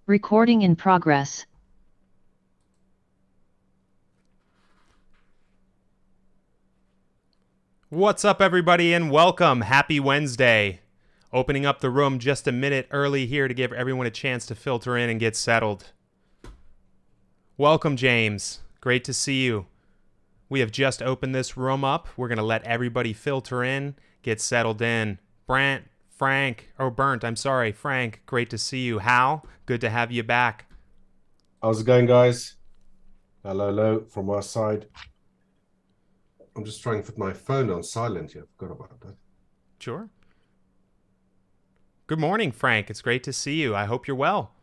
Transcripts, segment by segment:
Recording in progress. What's up, everybody, and welcome. Happy Wednesday. Opening up the room just a minute early here to give everyone a chance to filter in and get settled. Welcome, James. Great to see you. We have just opened this room up. We're going to let everybody filter in, get settled in. Brant, Frank, Frank, great to see you. Hal, good to have you back. How's it going, guys? Hello from our side. I'm just trying to put my phone on silent here. Forgot about that. Sure. Good morning, Frank. It's great to see you. I hope you're well.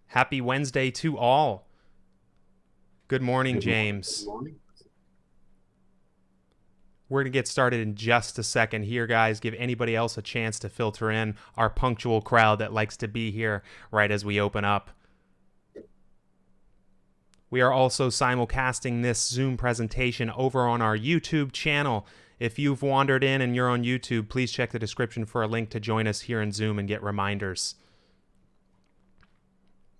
Happy Wednesday to all. Good morning, James. Good morning. We're going to get started in just a second here, guys. Give anybody else a chance to filter in, our punctual crowd that likes to be here right as we open up. We are also simulcasting this Zoom presentation over on our YouTube channel. If you've wandered in and you're on YouTube, please check the description for a link to join us here in Zoom and get reminders.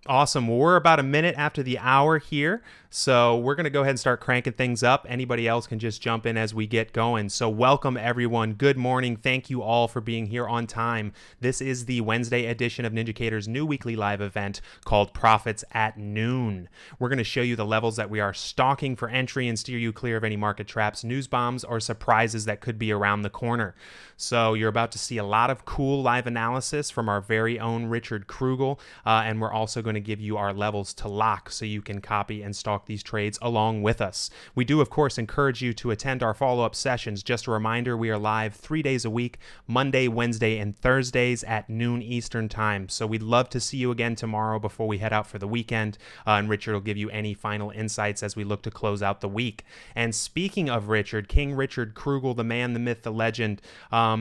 Awesome. Well, we're about a minute after the hour here, so we're going to go ahead and start cranking things up. Anybody else can just jump in as we get going. So welcome, everyone. Good morning. Thank you all for being here on time. This is the Wednesday edition of Ninjacators' new weekly live event called Profits at Noon. We're going to show you the levels that we are stalking for entry and steer you clear of any market traps, news bombs, or surprises that could be around the corner. So you're about to see a lot of cool live analysis from our very own Richard Krugel, and we're also going to give you our levels to lock so you can copy and stalk these trades along with us. We do, of course, encourage you to attend our follow-up sessions. Just a reminder, we are live 3 days a week, Monday, Wednesday, and Thursdays at noon Eastern time. So we'd love to see you again tomorrow before we head out for the weekend, and Richard will give you any final insights as we look to close out the week. And speaking of Richard, King Richard Krugel, the man, the myth, the legend,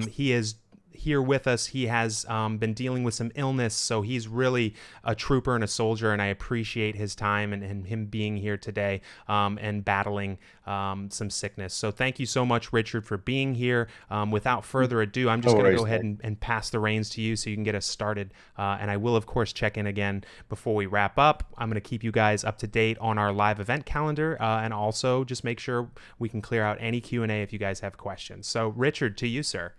he is here with us. He has been dealing with some illness, so he's really a trooper and a soldier, and I appreciate his time and him being here today and battling some sickness. So thank you so much, Richard, for being here. Without further ado, I'm just going to go ahead and pass the reins to you so you can get us started, and I will, of course, check in again before we wrap up. I'm going to keep you guys up to date on our live event calendar, and also just make sure we can clear out any Q&A if you guys have questions. So Richard, to you, sir.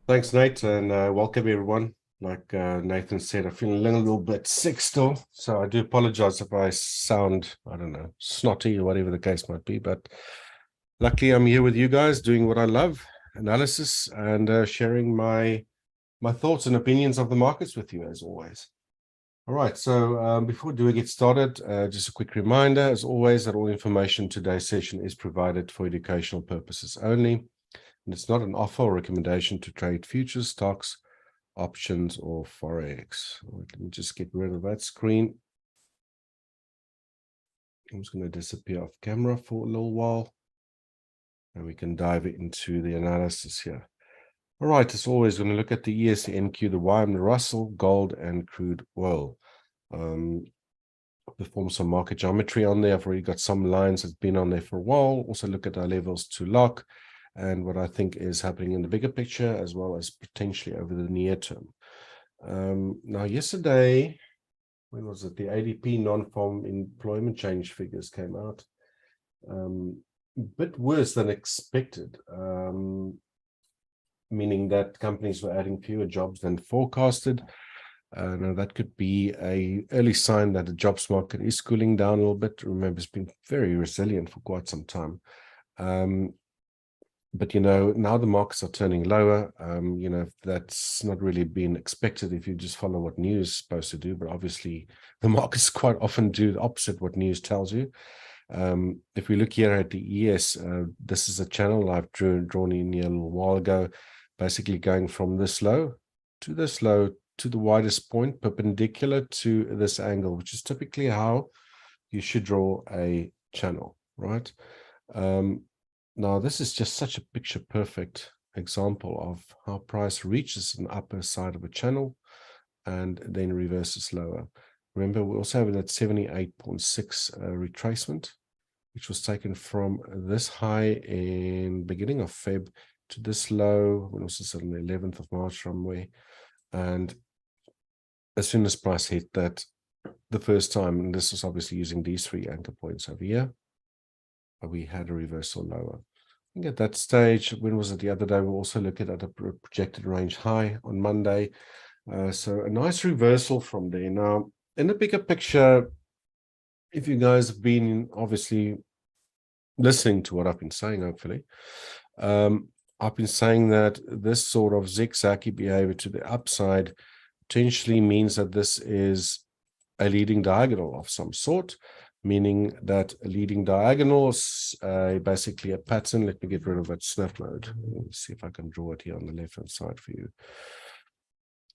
Thanks, Nate, and welcome everyone. Like Nathan said, I'm feeling a little bit sick still, so I do apologize if I sound, I don't know, snotty or whatever the case might be, but luckily I'm here with you guys doing what I love, analysis, and sharing my thoughts and opinions of the markets with you as always. All right, so before we get started, just a quick reminder, as always, that all information in today's session is provided for educational purposes only. And it's not an offer or recommendation to trade futures, stocks, options, or Forex. Let me just get rid of that screen. I'm just going to disappear off camera for a little while, and we can dive into the analysis here. All right, as always, we're going to look at the ES, the NQ, the YM, the Russell, gold, and crude oil. Perform some market geometry on there. I've already got some lines that's been on there for a while. Also look at our levels to lock, and what I think is happening in the bigger picture, as well as potentially over the near term. Now, yesterday, when was it? The ADP non-farm employment change figures came out. A bit worse than expected, meaning that companies were adding fewer jobs than forecasted. Now, that could be an early sign that the jobs market is cooling down a little bit. Remember, it's been very resilient for quite some time. But, you know, now the markets are turning lower. You know, that's not really been expected if you just follow what news is supposed to do. But obviously, the markets quite often do the opposite what news tells you. If we look here at the ES, this is a channel I've drawn in here a little while ago, basically going from this low to this low to the widest point perpendicular to this angle, which is typically how you should draw a channel, right? Now, this is just such a picture-perfect example of how price reaches an upper side of a channel and then reverses lower. Remember, we also have that 78.6 retracement, which was taken from this high in beginning of Feb to this low, when also on the 11th of March somewhere. And as soon as price hit that the first time, and this was obviously using these 3 anchor points over here, we had a reversal lower. I think at that stage, when was it the other day, we also looked at a projected range high on Monday. So a nice reversal from there. Now, in the bigger picture, if you guys have been obviously listening to what I've been saying, hopefully, I've been saying that this sort of zigzaggy behavior to the upside potentially means that this is a leading diagonal of some sort, meaning that a leading diagonal is basically a pattern. Let me get rid of that snap mode. Let's see if I can draw it here on the left-hand side for you.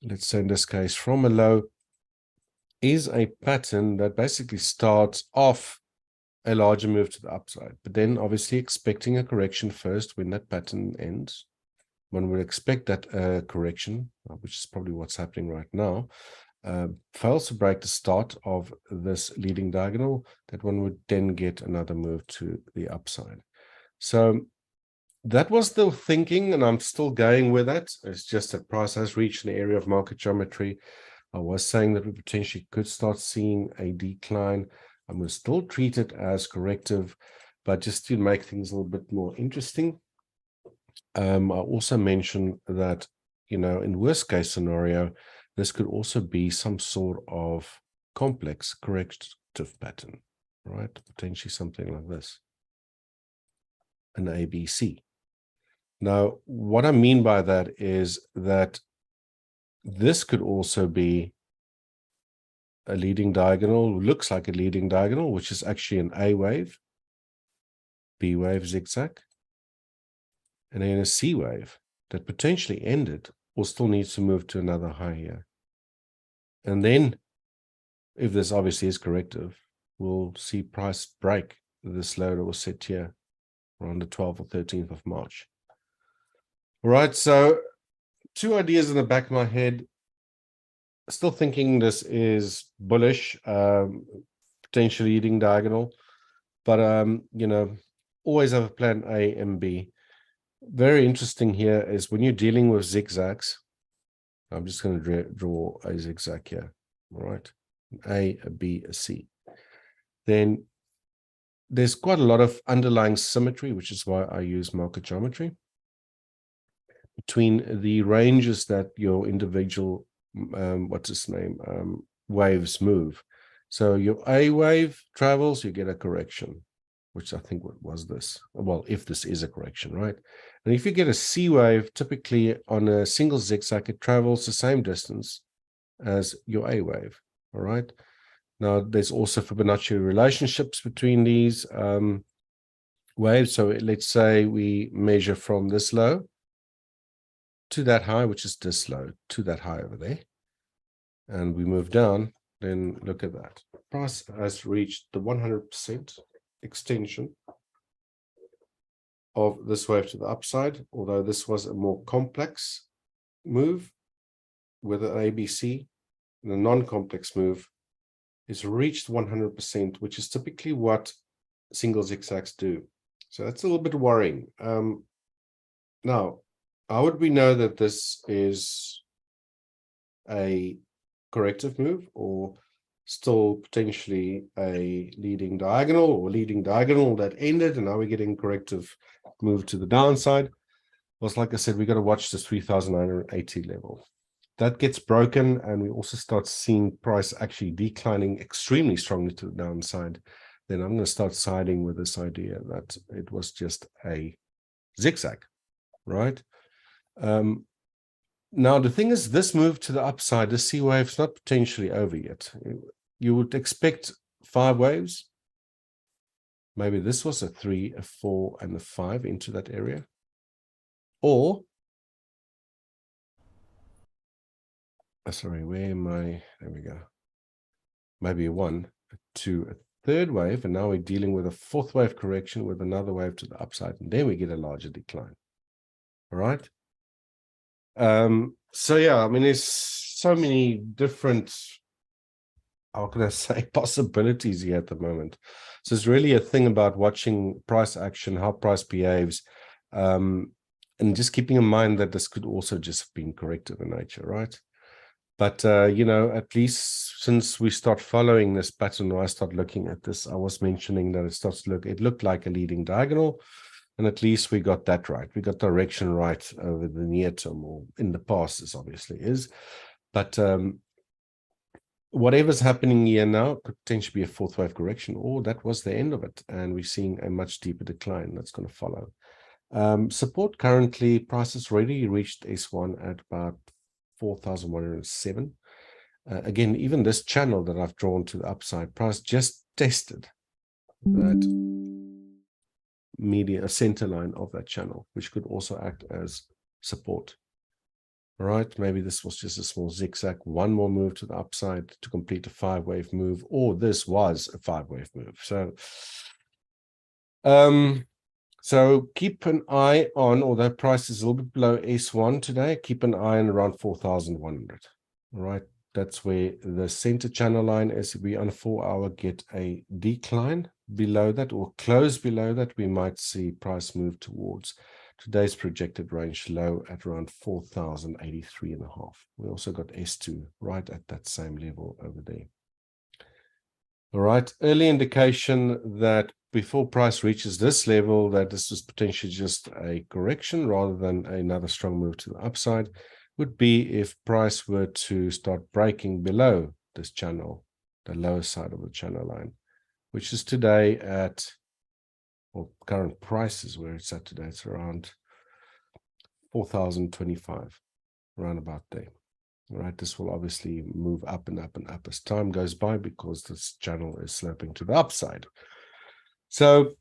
Let's say in this case, from a low is a pattern that basically starts off a larger move to the upside, but then obviously expecting a correction first when that pattern ends. One would expect that correction, which is probably what's happening right now, fails to break the start of this leading diagonal, that one would then get another move to the upside. So that was the thinking, and I'm still going with that. It's just that price has reached an area of market geometry. I was saying that we potentially could start seeing a decline. I'm going to still treat it as corrective, but just to make things a little bit more interesting, I also mentioned that, you know, in worst case scenario, this could also be some sort of complex corrective pattern, right? Potentially something like this, an ABC. Now, what I mean by that is that this could also be a leading diagonal, looks like a leading diagonal, which is actually an A wave, B wave zigzag, and then a C wave that potentially ended or still needs to move to another high here. And then, if this obviously is corrective, we'll see price break this low that was set here around the 12th or 13th of March. All right, so 2 ideas in the back of my head. Still thinking this is bullish, potentially leading diagonal, but you know, always have a plan A and B. Very interesting here is when you're dealing with zigzags. I'm just going to draw a zigzag here. All right, an A, a B, a C. Then there's quite a lot of underlying symmetry, which is why I use market geometry, between the ranges that your individual waves move. So your A wave travels, you get a correction, which I think was this. Well, if this is a correction, right? And if you get a C wave, typically on a single zigzag, it travels the same distance as your A wave. All right. Now, there's also Fibonacci relationships between these waves. So let's say we measure from this low to that high, which is this low, to that high over there, and we move down, then look at that. Price has reached the 100% extension of this wave to the upside, although this was a more complex move with an ABC, and a non-complex move is reached 100%, which is typically what single zigzags do. So that's a little bit worrying. Now, how would we know that this is a corrective move or still potentially a leading diagonal, or leading diagonal that ended and now we're getting corrective move to the downside? Well, like I said, we got to watch this 3,980 level. That gets broken and we also start seeing price actually declining extremely strongly to the downside. Then I'm going to start siding with this idea that it was just a zigzag, right? Now, the thing is, this move to the upside, the C wave is not potentially over yet. You would expect 5 waves. Maybe this was a 3, a 4, and a 5 into that area. Or, sorry, where am I? There we go. Maybe a 1, a 2, a 3rd wave, and now we're dealing with a 4th wave correction with another wave to the upside, and then we get a larger decline. All right. So yeah, I mean, there's so many different, how can I say, possibilities here at the moment. So it's really a thing about watching price action, how price behaves, and just keeping in mind that this could also just have been corrective in nature, right? But, you know, at least since we start following this pattern, or I start looking at this, I was mentioning that it looked like a leading diagonal. And at least we got that right. We got direction right over the near term, or in the past, this obviously is. But whatever's happening here now could potentially be a fourth wave correction, or that was the end of it. And we're seeing a much deeper decline that's going to follow. Support currently, prices already reached S1 at about 4,107. Again, even this channel that I've drawn to the upside, price just tested that median, a center line of that channel, which could also act as support. All right, maybe this was just a small zigzag, one more move to the upside to complete a 5-wave move, or this was a 5-wave move. So keep an eye on, although price is a little bit below S1 today, keep an eye on around 4,100. All right, that's where the center channel line is. If we on a 4-hour get a decline below that or close below that, we might see price move towards today's projected range low at around 4,083.5. We also got S2 right at that same level over there. All right, early indication that before price reaches this level, that this is potentially just a correction rather than another strong move to the upside, would be if price were to start breaking below this channel, the lower side of the channel line, which is today at, or current prices where it's at today, it's around 4,025, around about there. All right, this will obviously move up and up and up as time goes by because this channel is sloping to the upside. So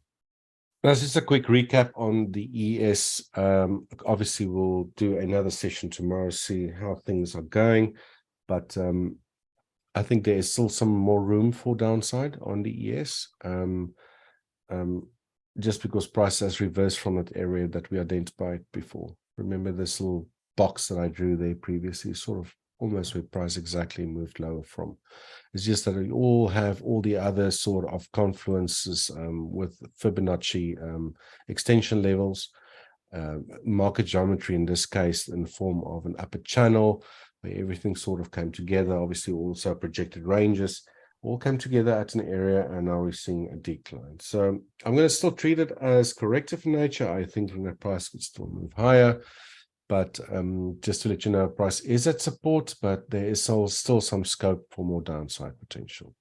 that's just a quick recap on the ES. Obviously, we'll do another session tomorrow, see how things are going. But I think there is still some more room for downside on the ES. Just because price has reversed from that area that we identified before. Remember this little box that I drew there previously, sort of almost where price exactly moved lower from. It's just that we all have all the other sort of confluences with Fibonacci extension levels, market geometry in this case in the form of an upper channel where everything sort of came together. Obviously also projected ranges all came together at an area, and now we're seeing a decline. So I'm going to still treat it as corrective in nature. I think that price could still move higher. But just to let you know, price is at support, but there is still some scope for more downside potential.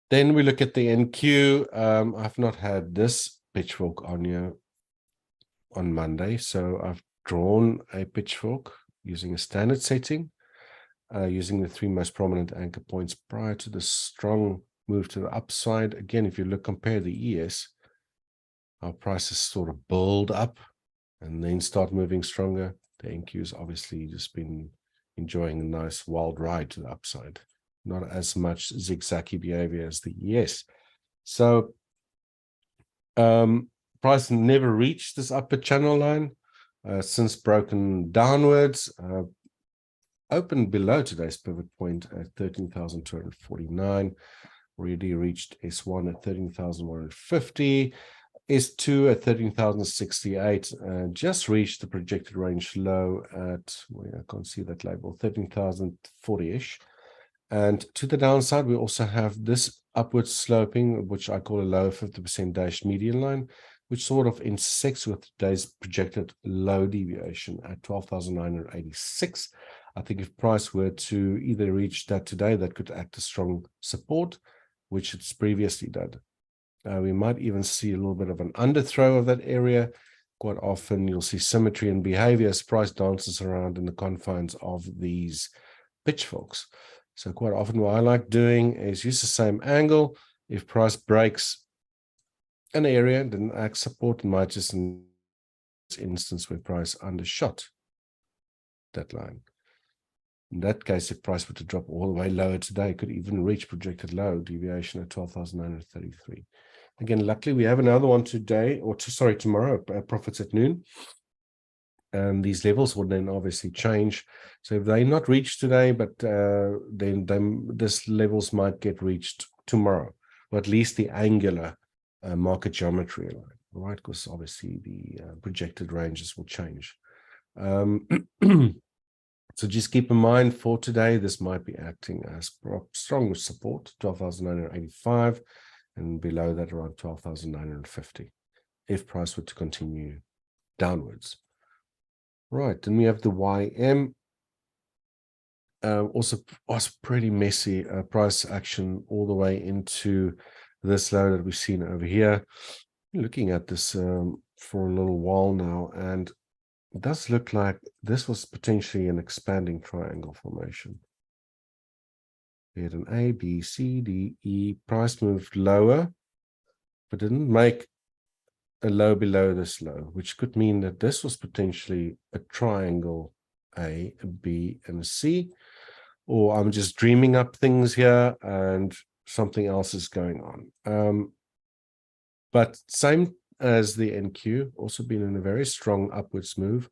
Then we look at the NQ. I've not had this pitchfork on here on Monday, so I've drawn a pitchfork using a standard setting, using the 3 most prominent anchor points prior to the strong move to the upside. Again, if you compare the ES, our prices sort of build up and then start moving stronger. The NQ has obviously just been enjoying a nice wild ride to the upside. Not as much zigzaggy behavior as the ES. So price never reached this upper channel line since broken downwards. Opened below today's pivot point at 13,249. Already reached S1 at 13,150. S2 at 13,068, just reached the projected range low at, well, I can't see that label, 13,040-ish. And to the downside, we also have this upward sloping, which I call a low 50% dashed median line, which sort of intersects with today's projected low deviation at 12,986. I think if price were to either reach that today, that could act as strong support, which it's previously done. We might even see a little bit of an underthrow of that area. Quite often you'll see symmetry in behavior as price dances around in the confines of these pitchforks. So quite often what I like doing is use the same angle. If price breaks an area, then act support, might just in this instance where price undershot that line. In that case, if price were to drop all the way lower today, it could even reach projected low deviation at 12,933. Again, luckily we have another one today, or tomorrow, profits at noon. And these levels will then obviously change. So if they're not reached today, but then this levels might get reached tomorrow, or at least the angular market geometry line, right? Because obviously the projected ranges will change. So So just keep in mind for today, this might be acting as strong support, 12,985, and below that around 12,950, if price were to continue downwards. Right, then we have the YM. Also was pretty messy price action all the way into this low that we've seen over here. Looking at this for a little while now, and it does look like this was potentially an expanding triangle formation. We had an A, B, C, D, E. Price moved lower, but didn't make a low below this low, which could mean that this was potentially a triangle A, a B, and a C. Or I'm just dreaming up things here and something else is going on. But same as the NQ, also been in a very strong upwards move,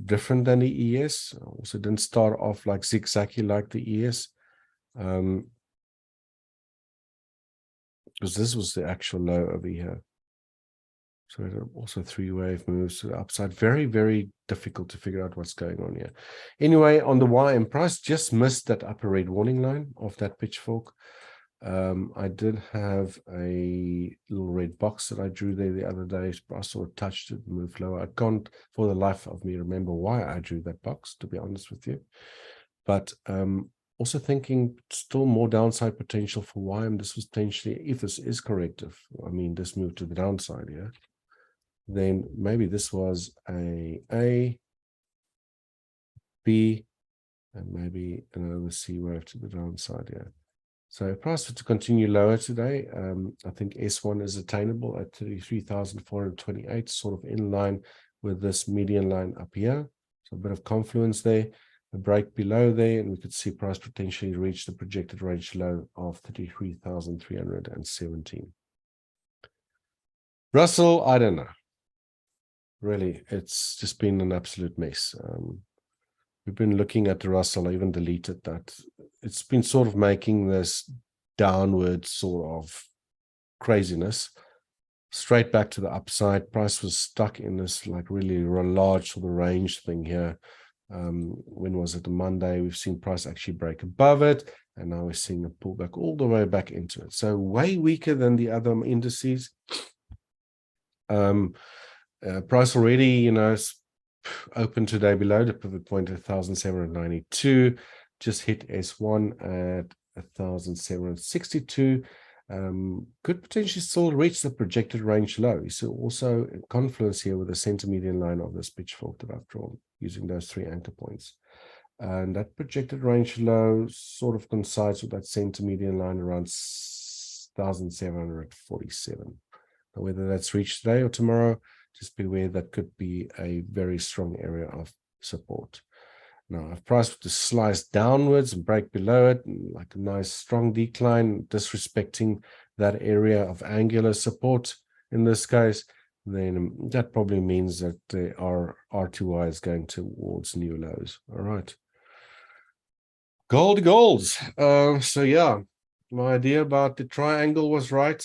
different than the ES. Also didn't start off like zigzaggy like the ES, because this was the actual low over here. So also three-wave moves to the upside. Very, very difficult to figure out what's going on here. Anyway, on the YM, price just missed that upper red warning line of that pitchfork. I did have a little red box that I drew there the other day. I sort of touched it and moved lower. I can't for the life of me remember why I drew that box, to be honest with you. But also thinking still more downside potential for YM. This was potentially, if this is corrective, I mean, this moved to the downside here. Then maybe this was a B, and maybe another C wave to the downside here. So price to continue lower today. I think S1 is attainable at 33,428, sort of in line with this median line up here. So a bit of confluence there, a break below there, and we could see price potentially reach the projected range low of 33,317. Russell, I don't know. Really, it's just been an absolute mess. We've been looking at the Russell, I even deleted that. It's been sort of making this downward sort of craziness straight back to the upside. Price was stuck in this like really large sort of range thing here. When was it? Monday? We've seen price actually break above it, and now we're seeing a pullback all the way back into it. So way weaker than the other indices. Price already, you know, open today below the pivot point at 1,792, just hit S1 at 1,762. Could potentially still reach the projected range low. So also a confluence here with the center median line of this pitchfork that I've drawn using those three anchor points. And that projected range low sort of coincides with that center median line around 1,747. Now, whether that's reached today or tomorrow, just be aware that could be a very strong area of support. Now, if price were to slice downwards and break below it, like a nice strong decline, disrespecting that area of angular support in this case, then that probably means that our R2Y is going towards new lows. All right. Golds. So yeah, my idea about the triangle was right.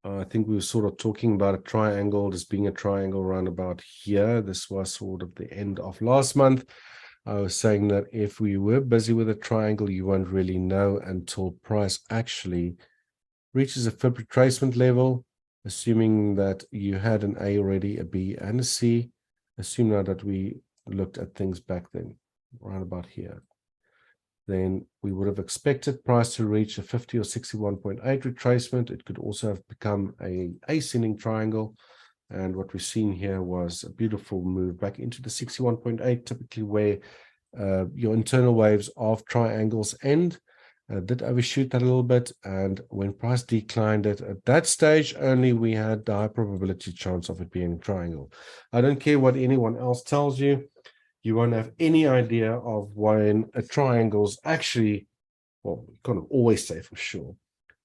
I think we were sort of talking about a triangle, just being a triangle around about here. This was sort of the end of last month. I was saying that if we were busy with a triangle, you won't really know until price actually reaches a fib retracement level, assuming that you had an A already, a B, and a C. Assume now that we looked at things back then, around about here. Then we would have expected price to reach a 50 or 61.8 retracement. It could also have become a ascending triangle. And what we've seen here was a beautiful move back into the 61.8, typically where your internal waves of triangles end. Did overshoot that a little bit. And when price declined it, at that stage only, we had the high probability chance of it being a triangle. I don't care what anyone else tells you. You won't have any idea of when a triangle's actually, well, you can't always say for sure,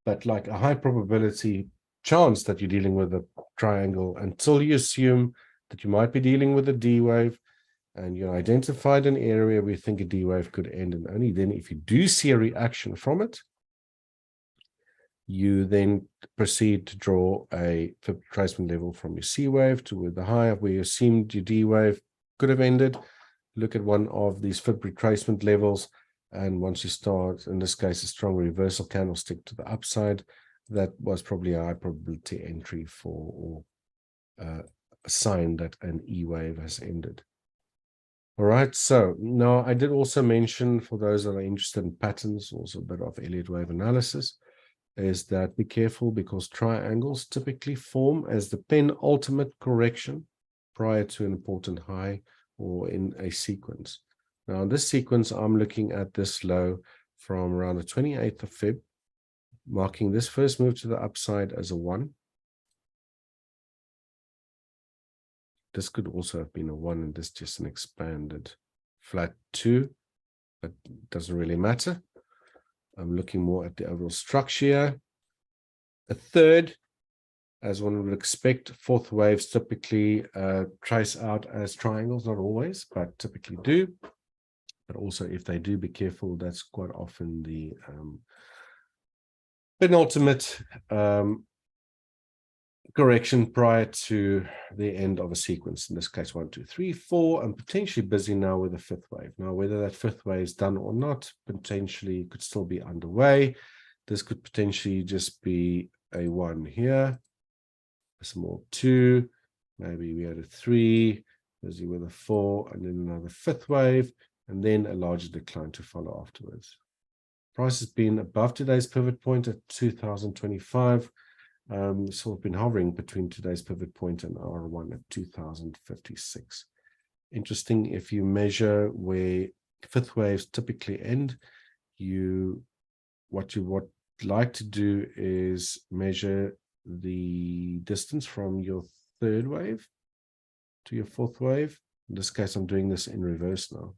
but like a high probability chance that you're dealing with a triangle until you assume that you might be dealing with a D wave and you identified an area where you think a D wave could end, and only then if you do see a reaction from it, you then proceed to draw a fib retracement level from your C wave to the high of where you assumed your D wave could have ended. look at one of these fib retracement levels, and once you start, in this case, a strong reversal candlestick to the upside, that was probably a high probability entry for, or a sign that an E wave has ended. All right, so now I did also mention, for those that are interested in patterns, also a bit of Elliott wave analysis, is that be careful, because triangles typically form as the penultimate correction prior to an important high or in a sequence. Now, in this sequence, I'm looking at this low from around the 28th of Feb, marking this first move to the upside as a 1. This could also have been a 1, and this just an expanded flat 2, but doesn't really matter. I'm looking more at the overall structure. A third, as one would expect, fourth waves typically trace out as triangles, not always, but typically do. But also, if they do, be careful, that's quite often the penultimate correction prior to the end of a sequence. In this case, 1, 2, 3, 4. I'm potentially busy now with the fifth wave. Now, whether that fifth wave is done or not, potentially could still be underway. This could potentially just be a 1 here, a small 2, maybe we had a 3, busy with a 4, and then another fifth wave, and then a larger decline to follow afterwards. Price has been above today's pivot point at 2025. So we've been hovering between today's pivot point and R1 at 2056. Interesting, if you measure where fifth waves typically end, what you would like to do is measure the distance from your third wave to your fourth wave. In this case, I'm doing this in reverse now.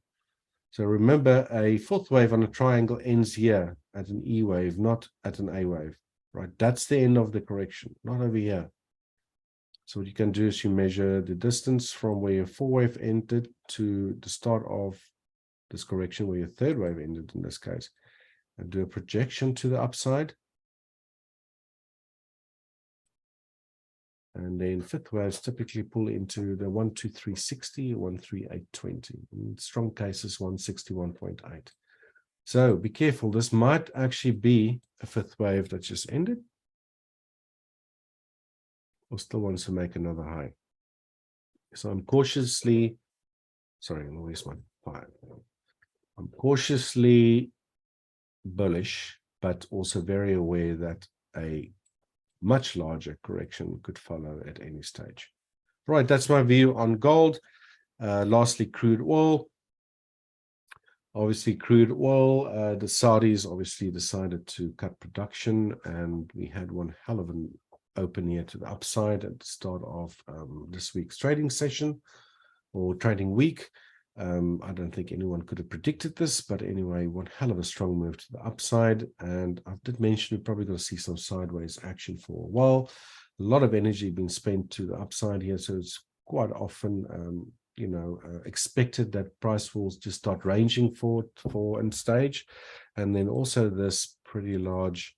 So remember, a fourth wave on a triangle ends here at an E wave, not at an A wave. Right, that's the end of the correction, not over here. So what you can do is you measure the distance from where your four wave ended to the start of this correction, where your third wave ended in this case, and do a projection to the upside. And then fifth waves typically pull into the 12360, 13820. In strong cases, 161.8. So be careful. This might actually be a fifth wave that just ended, or still wants to make another high. So I'm cautiously, sorry, where's my 5? I'm cautiously bullish, but also very aware that a much larger correction could follow at any stage. Right, that's my view on gold. Lastly, crude oil. Obviously, crude oil, the Saudis obviously decided to cut production, and we had one hell of an open here to the upside at the start of this week's trading session or trading week. I don't think anyone could have predicted this, but anyway, one hell of a strong move to the upside. And I did mention we're probably going to see some sideways action for a while. A lot of energy being spent to the upside here, so it's quite often expected that price will just start ranging for and stage, and then also this pretty large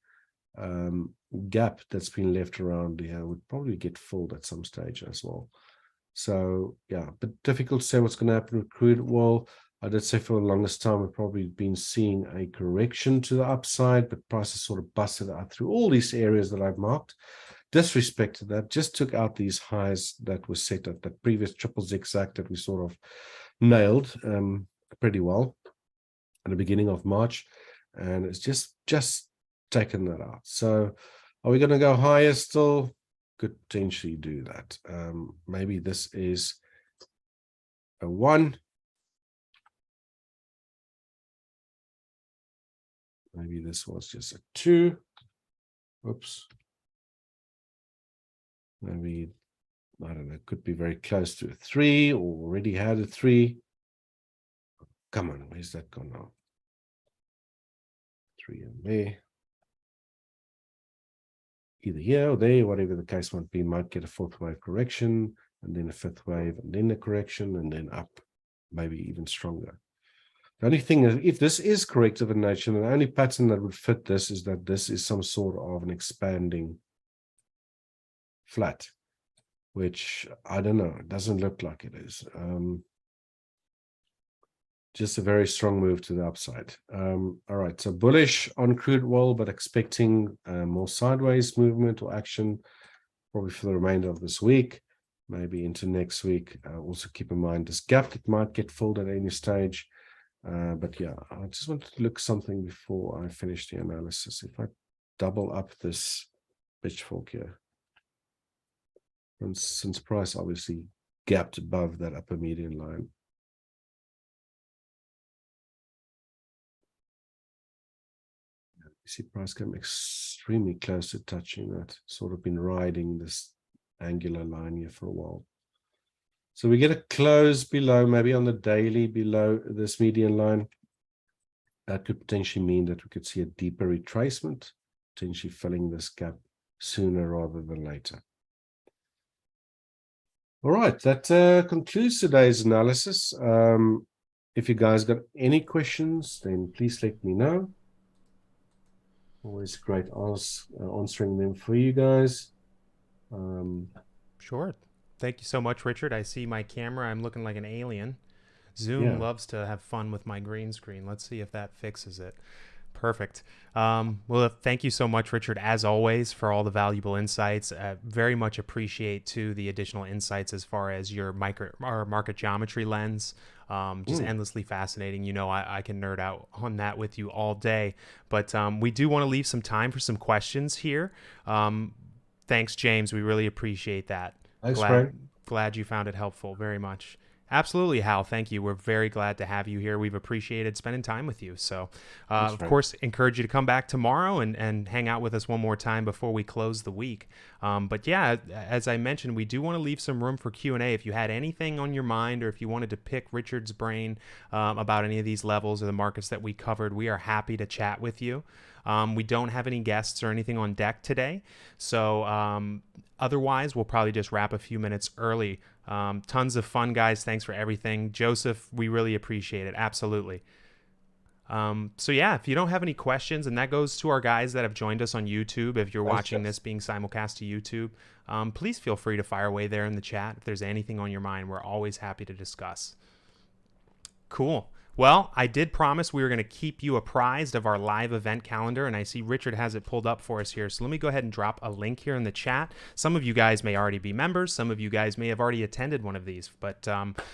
gap that's been left around here would probably get filled at some stage as well. So yeah, but difficult to say what's going to happen with crude oil. I did say for the longest time we've probably been seeing a correction to the upside, but prices sort of busted out through all these areas that I've marked. Disrespected that, just took out these highs that were set at the previous triple zigzag that we sort of nailed pretty well at the beginning of March, and it's just taken that out. So are we going to go higher still? Could potentially do that. Maybe this is a 1. Maybe this was just a 2. Oops. Maybe, I don't know, could be very close to a 3 or already had a 3. Come on, where's that gone now? 3 in there. Either here or there, whatever the case might be, might get a fourth wave correction, and then a fifth wave, and then a correction, and then up, maybe even stronger. The only thing is, if this is corrective in nature, the only pattern that would fit this is that this is some sort of an expanding flat, which I don't know, it doesn't look like it is. just a very strong move to the upside. All right, so bullish on crude oil, but expecting more sideways movement or action probably for the remainder of this week, maybe into next week. Also keep in mind this gap that might get filled at any stage. But yeah, I just wanted to look something before I finish the analysis. If I double up this pitchfork here, and since price obviously gapped above that upper median line, you see price come extremely close to touching that, sort of been riding this angular line here for a while. So we get a close below, maybe on the daily below this median line. That could potentially mean that we could see a deeper retracement, potentially filling this gap sooner rather than later. All right, that concludes today's analysis. If you guys got any questions, then please let me know. Always great answering them for you guys. Sure. Thank you so much, Richard. I see my camera. I'm looking like an alien. Zoom loves to have fun with my green screen. Let's see if that fixes it. Perfect. Well, thank you so much, Richard, as always, for all the valuable insights. Very much appreciate, too, the additional insights as far as your market geometry lens. Just endlessly fascinating. You know, I can nerd out on that with you all day. But we do want to leave some time for some questions here. Thanks, James. We really appreciate that. Thanks, Frank. Glad you found it helpful very much. Absolutely, Hal. Thank you. We're very glad to have you here. We've appreciated spending time with you. So, of course, encourage you to come back tomorrow and hang out with us one more time before we close the week. But yeah, as I mentioned, we do want to leave some room for Q&A. If you had anything on your mind, or if you wanted to pick Richard's brain about any of these levels or the markets that we covered, we are happy to chat with you. We don't have any guests or anything on deck today. So otherwise, we'll probably just wrap a few minutes early. Tons of fun, guys. Thanks for everything. Joseph, we really appreciate it. Absolutely. So yeah, if you don't have any questions, and that goes to our guys that have joined us on YouTube, if you're watching this being simulcast to YouTube, please feel free to fire away there in the chat. If there's anything on your mind, we're always happy to discuss. Cool. Well, I did promise we were going to keep you apprised of our live event calendar, and I see Richard has it pulled up for us here. So let me go ahead and drop a link here in the chat. Some of you guys may already be members. Some of you guys may have already attended one of these. But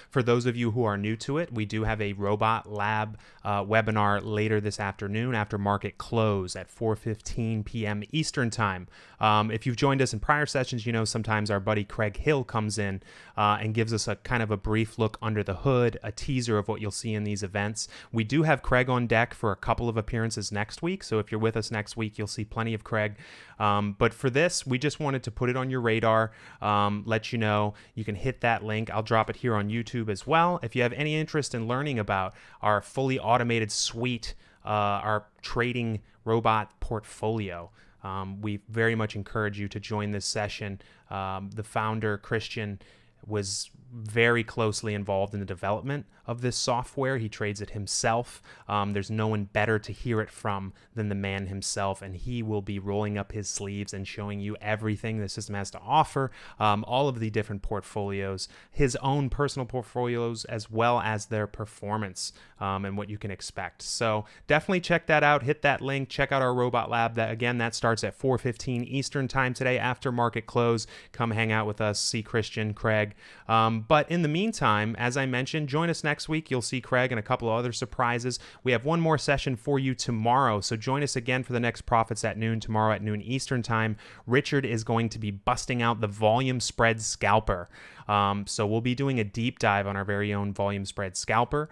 for those of you who are new to it, we do have a Robot Lab webinar later this afternoon after market close at 4:15 p.m. Eastern Time. If you've joined us in prior sessions, you know sometimes our buddy Craig Hill comes in and gives us a kind of a brief look under the hood, a teaser of what you'll see in these events. We do have Craig on deck for a couple of appearances next week, so if you're with us next week, you'll see plenty of Craig. But for this, we just wanted to put it on your radar, let you know. You can hit that link. I'll drop it here on YouTube as well. If you have any interest in learning about our fully automated suite, our trading robot portfolio, we very much encourage you to join this session. The founder, Christian, was very closely involved in the development of this software. He trades it himself. There's no one better to hear it from than the man himself, and he will be rolling up his sleeves and showing you everything the system has to offer, all of the different portfolios, his own personal portfolios, as well as their performance and what you can expect. So definitely check that out. Hit that link. Check out our Robot Lab. That starts at 4:15 Eastern Time today after market close. Come hang out with us, see Christian, Craig. But in the meantime, as I mentioned, join us next week. You'll see Craig and a couple of other surprises. We have one more session for you tomorrow, so join us again for the next Profits at Noon, tomorrow at noon Eastern Time. Richard is going to be busting out the volume spread scalper. So we'll be doing a deep dive on our very own volume spread scalper.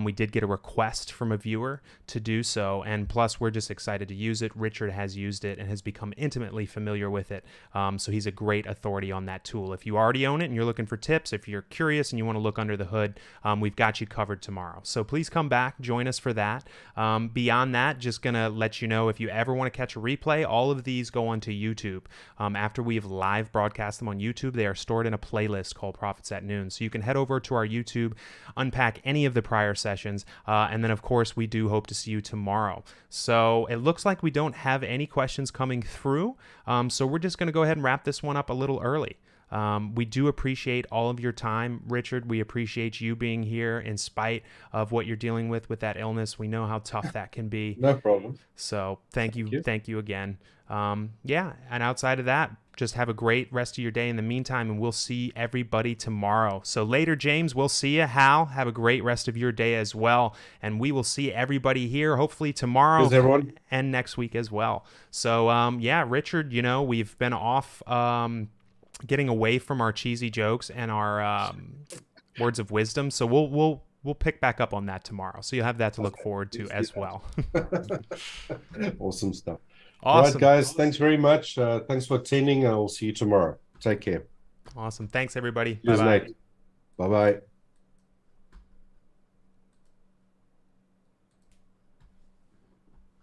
We did get a request from a viewer to do so, and plus we're just excited to use it. Richard has used it and has become intimately familiar with it, so he's a great authority on that tool. If you already own it and you're looking for tips, if you're curious and you want to look under the hood, we've got you covered tomorrow. So please come back, join us for that. Beyond that, just going to let you know, if you ever want to catch a replay, all of these go onto YouTube. After we've live broadcast them on YouTube, they are stored in a playlist called Profits at Noon. So you can head over to our YouTube, unpack any of the prior sessions, and then of course we do hope to see you tomorrow. So it looks like we don't have any questions coming through, so we're just going to go ahead and wrap this one up a little early. We do appreciate all of your time, Richard. We appreciate you being here in spite of what you're dealing with that illness. We know how tough that can be. No problem. So thank you again. Yeah, and outside of that, just have a great rest of your day in the meantime, and we'll see everybody tomorrow. So later, James, we'll see you. Hal, have a great rest of your day as well, and we will see everybody here hopefully tomorrow and next week as well. So yeah, Richard, you know, we've been off getting away from our cheesy jokes and our words of wisdom, so we'll pick back up on that tomorrow. So you'll have that to look forward to as well. Awesome stuff. Awesome. All right, guys. Thanks very much. Thanks for attending. I will see you tomorrow. Take care. Awesome. Thanks, everybody. Bye-bye. Bye-bye.